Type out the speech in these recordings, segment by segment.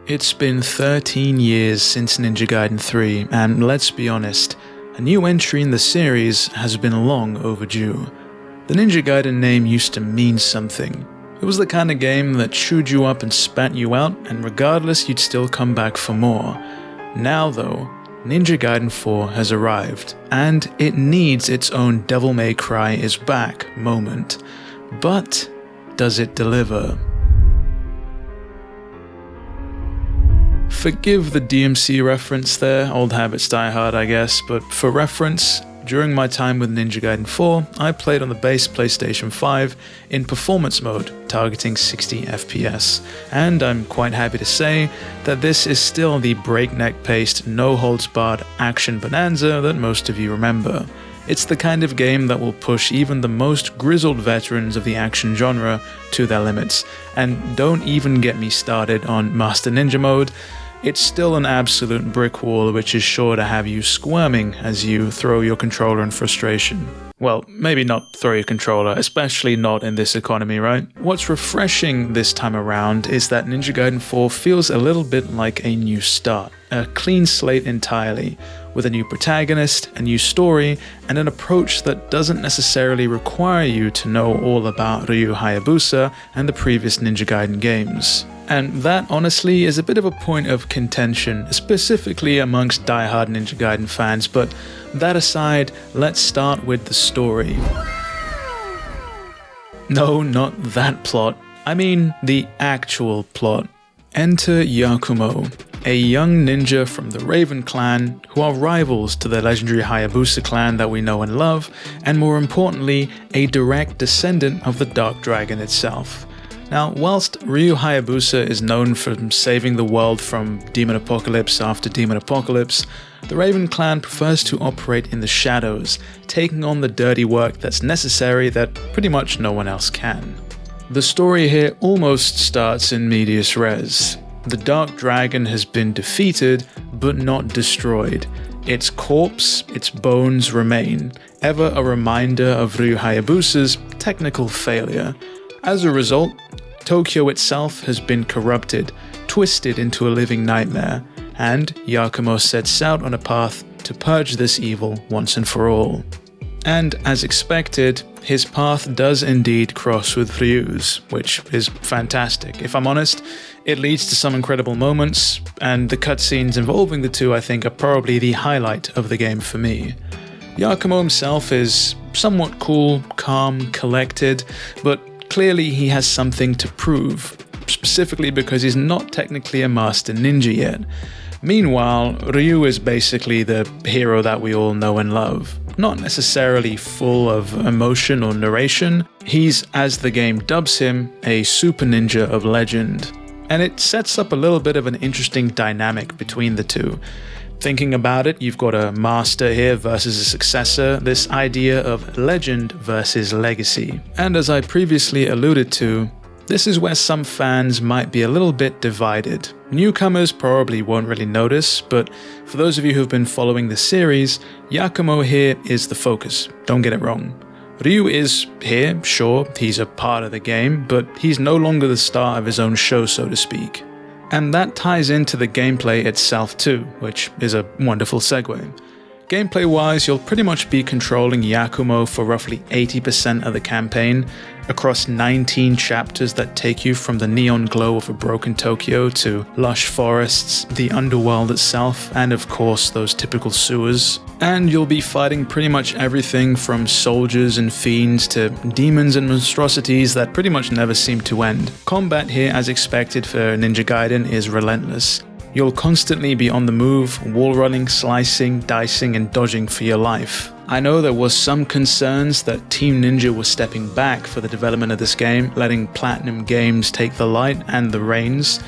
It's been 13 years since Ninja Gaiden 3, and let's be honest, a new entry in the series has been long overdue. The Ninja Gaiden name used to mean something. It was the kind of game that chewed you up and spat you out, and regardless you'd still come back for more. Now though, Ninja Gaiden 4 has arrived, and it needs its own DevilNeverCry is back moment. But does it deliver? Forgive the DMC reference there, old habits die hard I guess, but for reference, during my time with Ninja Gaiden 4, I played on the base PlayStation 5 in performance mode, targeting 60 FPS, and I'm quite happy to say that this is still the breakneck-paced, no-holds-barred action bonanza that most of you remember. It's the kind of game that will push even the most grizzled veterans of the action genre to their limits, and don't even get me started on Master Ninja mode. It's still an absolute brick wall which is sure to have you squirming as you throw your controller in frustration. Well, maybe not throw your controller, especially not in this economy, right? What's refreshing this time around is that Ninja Gaiden 4 feels a little bit like a new start, a clean slate entirely, with a new protagonist, a new story, and an approach that doesn't necessarily require you to know all about Ryu Hayabusa and the previous Ninja Gaiden games. And that honestly is a bit of a point of contention, specifically amongst die-hard Ninja Gaiden fans, but that aside, let's start with the story. No, not that plot. I mean the actual plot. Enter Yakumo, a young ninja from the Raven clan who are rivals to the legendary Hayabusa clan that we know and love, and more importantly, a direct descendant of the Dark Dragon itself. Now, whilst Ryu Hayabusa is known for saving the world from demon apocalypse after demon apocalypse, the Raven clan prefers to operate in the shadows, taking on the dirty work that's necessary that pretty much no one else can. The story here almost starts in medias res. The Dark Dragon has been defeated, but not destroyed. Its corpse, its bones remain, ever a reminder of Ryu Hayabusa's technical failure. As a result, Tokyo itself has been corrupted, twisted into a living nightmare, and Yakumo sets out on a path to purge this evil once and for all. And as expected, his path does indeed cross with Ryu's, which is fantastic. If I'm honest, it leads to some incredible moments, and the cutscenes involving the two I think are probably the highlight of the game for me. Yakumo himself is somewhat cool, calm, collected, but clearly he has something to prove, specifically because he's not technically a master ninja yet. Meanwhile, Ryu is basically the hero that we all know and love. Not necessarily full of emotion or narration, he's, as the game dubs him, a super ninja of legend. And it sets up a little bit of an interesting dynamic between the two. Thinking about it, you've got a master here versus a successor, this idea of legend versus legacy. And as I previously alluded to, this is where some fans might be a little bit divided. Newcomers probably won't really notice, but for those of you who've been following the series, Yakumo here is the focus, don't get it wrong. Ryu is here, sure, he's a part of the game, but he's no longer the star of his own show, so to speak. And that ties into the gameplay itself too, which is a wonderful segue. Gameplay-wise, you'll pretty much be controlling Yakumo for roughly 80% of the campaign, across 19 chapters that take you from the neon glow of a broken Tokyo to lush forests, the underworld itself, and of course those typical sewers. And you'll be fighting pretty much everything from soldiers and fiends to demons and monstrosities that pretty much never seem to end. Combat here, as expected for Ninja Gaiden, is relentless. You'll constantly be on the move, wall running, slicing, dicing, and dodging for your life. I know there was some concerns that Team Ninja was stepping back for the development of this game, letting Platinum Games take the light and the reins.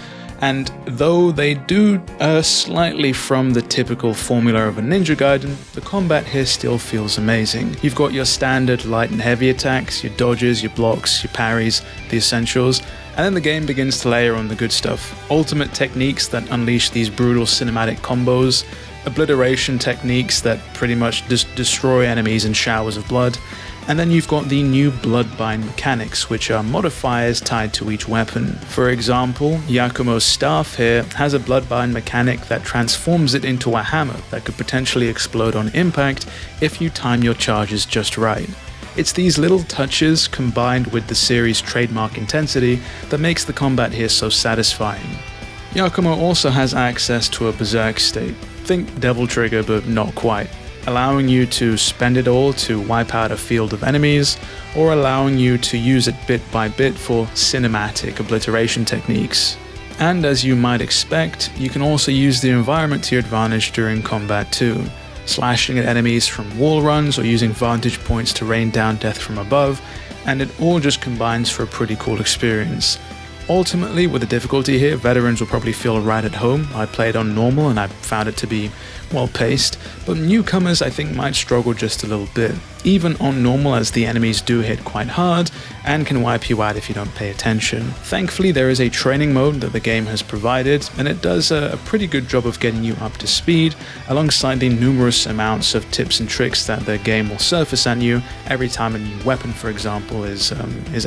And though they do slightly from the typical formula of a Ninja Gaiden, the combat here still feels amazing. You've got your standard light and heavy attacks, your dodges, your blocks, your parries, the essentials, and then the game begins to layer on the good stuff. Ultimate techniques that unleash these brutal cinematic combos, obliteration techniques that pretty much destroy enemies in showers of blood, And then you've got the new Bloodbind mechanics, which are modifiers tied to each weapon. For example, Yakumo's staff here has a Bloodbind mechanic that transforms it into a hammer that could potentially explode on impact if you time your charges just right. It's these little touches combined with the series' trademark intensity that makes the combat here so satisfying. Yakumo also has access to a berserk state. Think Devil Trigger, but not quite, allowing you to spend it all to wipe out a field of enemies, or allowing you to use it bit by bit for cinematic obliteration techniques. And as you might expect, you can also use the environment to your advantage during combat too, slashing at enemies from wall runs or using vantage points to rain down death from above, and it all just combines for a pretty cool experience. Ultimately, with the difficulty here, veterans will probably feel right at home. I played on normal and I found it to be well paced, but newcomers I think might struggle just a little bit, even on normal, as the enemies do hit quite hard and can wipe you out if you don't pay attention. Thankfully, there is a training mode that the game has provided, and it does a pretty good job of getting you up to speed, alongside the numerous amounts of tips and tricks that the game will surface at you every time a new weapon, for example, is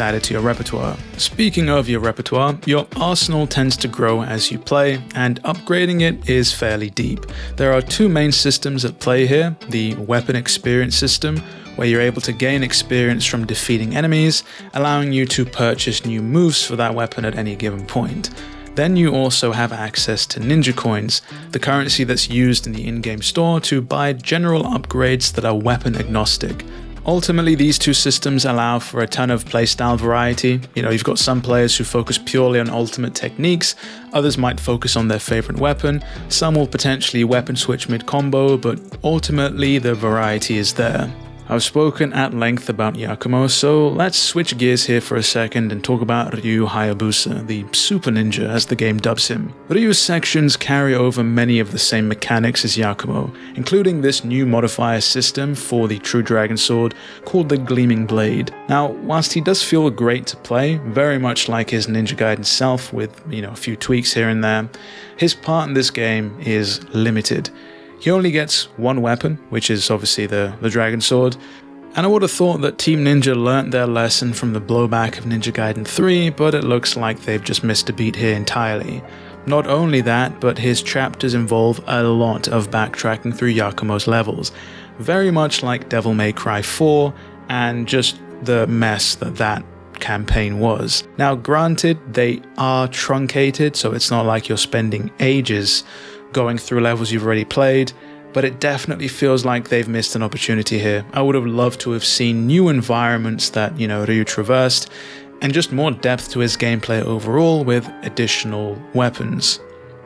added to your repertoire. Speaking of your repertoire, your arsenal tends to grow as you play, and upgrading it is fairly deep. There are two main systems at play here: the weapon experience system, where you're able to gain experience from defeating enemies, allowing you to purchase new moves for that weapon at any given point. Then you also have access to ninja coins, the currency that's used in the in-game store to buy general upgrades that are weapon agnostic. Ultimately, these two systems allow for a ton of playstyle variety. You've got some players who focus purely on ultimate techniques, others might focus on their favorite weapon, some will potentially weapon switch mid-combo, but ultimately the variety is there. I've spoken at length about Yakumo, so let's switch gears here for a second and talk about Ryu Hayabusa, the Super Ninja as the game dubs him. Ryu's sections carry over many of the same mechanics as Yakumo, including this new modifier system for the True Dragon Sword called the Gleaming Blade. Now, whilst he does feel great to play, very much like his Ninja Gaiden self with, a few tweaks here and there, his part in this game is limited. He only gets one weapon, which is obviously the Dragon Sword, and I would have thought that Team Ninja learnt their lesson from the blowback of Ninja Gaiden 3, but it looks like they've just missed a beat here entirely. Not only that, but his chapters involve a lot of backtracking through Yakumo's levels, very much like DevilNeverCry 4, and just the mess that campaign was. Now granted, they are truncated, so it's not like you're spending ages going through levels you've already played, but it definitely feels like they've missed an opportunity here. I would have loved to have seen new environments that, Ryu traversed, and just more depth to his gameplay overall with additional weapons.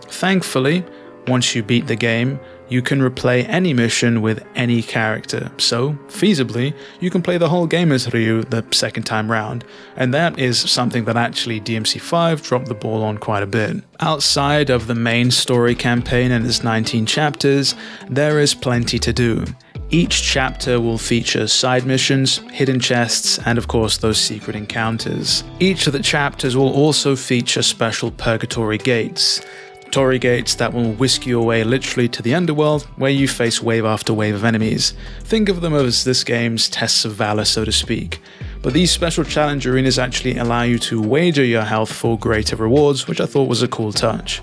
Thankfully, once you beat the game, you can replay any mission with any character, so feasibly, you can play the whole game as Ryu the second time round, and that is something that actually DMC5 dropped the ball on quite a bit. Outside of the main story campaign and its 19 chapters, there is plenty to do. Each chapter will feature side missions, hidden chests, and of course those secret encounters. Each of the chapters will also feature special purgatory gates. Torii gates that will whisk you away literally to the underworld, where you face wave after wave of enemies. Think of them as this game's tests of valor, so to speak. But these special challenge arenas actually allow you to wager your health for greater rewards, which I thought was a cool touch.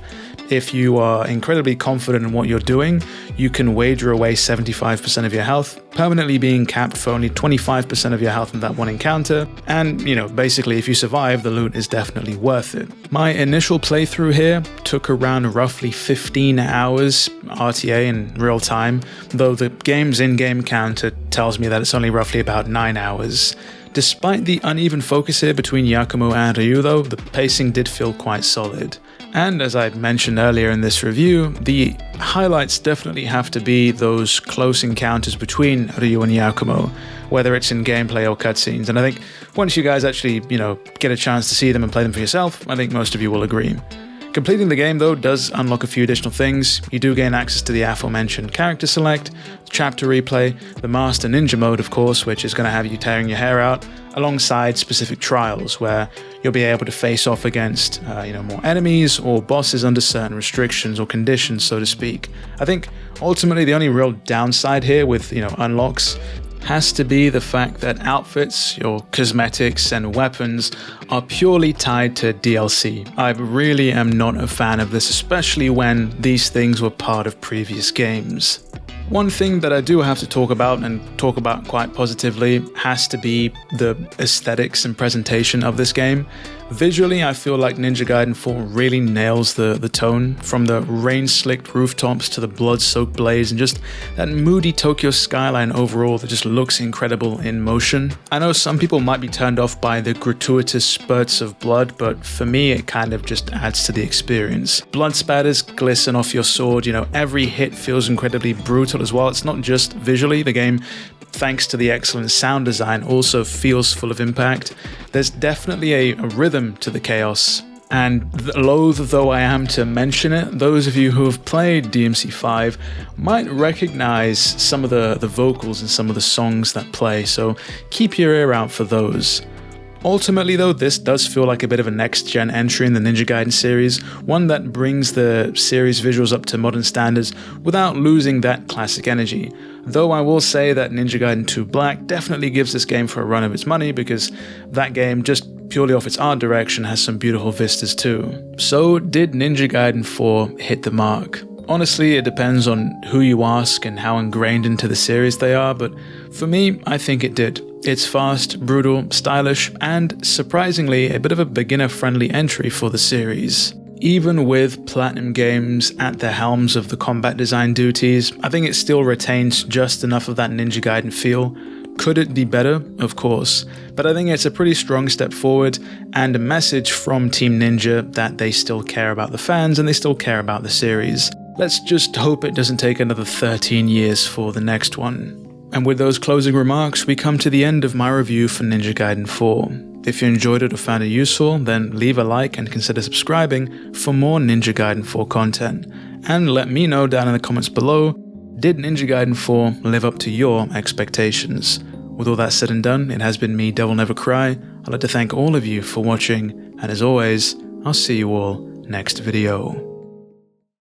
If you are incredibly confident in what you're doing, you can wager away 75% of your health, permanently being capped for only 25% of your health in that one encounter, and basically if you survive, the loot is definitely worth it. My initial playthrough here took around roughly 15 hours RTA in real time, though the game's in-game counter tells me that it's only roughly about 9 hours. Despite the uneven focus here between Yakumo and Ryu though, the pacing did feel quite solid. And as I mentioned earlier in this review, the highlights definitely have to be those close encounters between Ryu and Yakumo, whether it's in gameplay or cutscenes. And I think once you guys actually, get a chance to see them and play them for yourself, I think most of you will agree. Completing the game though does unlock a few additional things. You do gain access to the aforementioned character select, chapter replay, the Master Ninja mode of course, which is going to have you tearing your hair out, alongside specific trials where you'll be able to face off against more enemies or bosses under certain restrictions or conditions, so to speak. I think ultimately the only real downside here with unlocks has to be the fact that outfits, your cosmetics and weapons are purely tied to DLC. I really am not a fan of this, especially when these things were part of previous games. One thing that I do have to talk about, and talk about quite positively, has to be the aesthetics and presentation of this game. Visually, I feel like Ninja Gaiden 4 really nails the tone, from the rain-slicked rooftops to the blood-soaked blades and just that moody Tokyo skyline overall that just looks incredible in motion. I know some people might be turned off by the gratuitous spurts of blood, but for me it kind of just adds to the experience. Blood spatters glisten off your sword, every hit feels incredibly brutal as well. It's not just visually, the game, thanks to the excellent sound design, also feels full of impact. There's definitely a rhythm to the chaos, and loath though I am to mention it, those of you who have played DMC5 might recognize some of the vocals in some of the songs that play, so keep your ear out for those. Ultimately though, this does feel like a bit of a next-gen entry in the Ninja Gaiden series, one that brings the series visuals up to modern standards without losing that classic energy. Though I will say that Ninja Gaiden 2 Black definitely gives this game for a run of its money, because that game, just purely off its art direction, has some beautiful vistas too. So did Ninja Gaiden 4 hit the mark? Honestly, it depends on who you ask and how ingrained into the series they are, but for me, I think it did. It's fast, brutal, stylish, and surprisingly, a bit of a beginner-friendly entry for the series. Even with Platinum Games at the helms of the combat design duties, I think it still retains just enough of that Ninja Gaiden feel. Could it be better? Of course, but I think it's a pretty strong step forward and a message from Team Ninja that they still care about the fans and they still care about the series. Let's just hope it doesn't take another 13 years for the next one. And with those closing remarks, we come to the end of my review for Ninja Gaiden 4. If you enjoyed it or found it useful, then leave a like and consider subscribing for more Ninja Gaiden 4 content. And let me know down in the comments below, did Ninja Gaiden 4 live up to your expectations? With all that said and done, it has been me, DevilNeverCry. I'd like to thank all of you for watching, and as always, I'll see you all next video.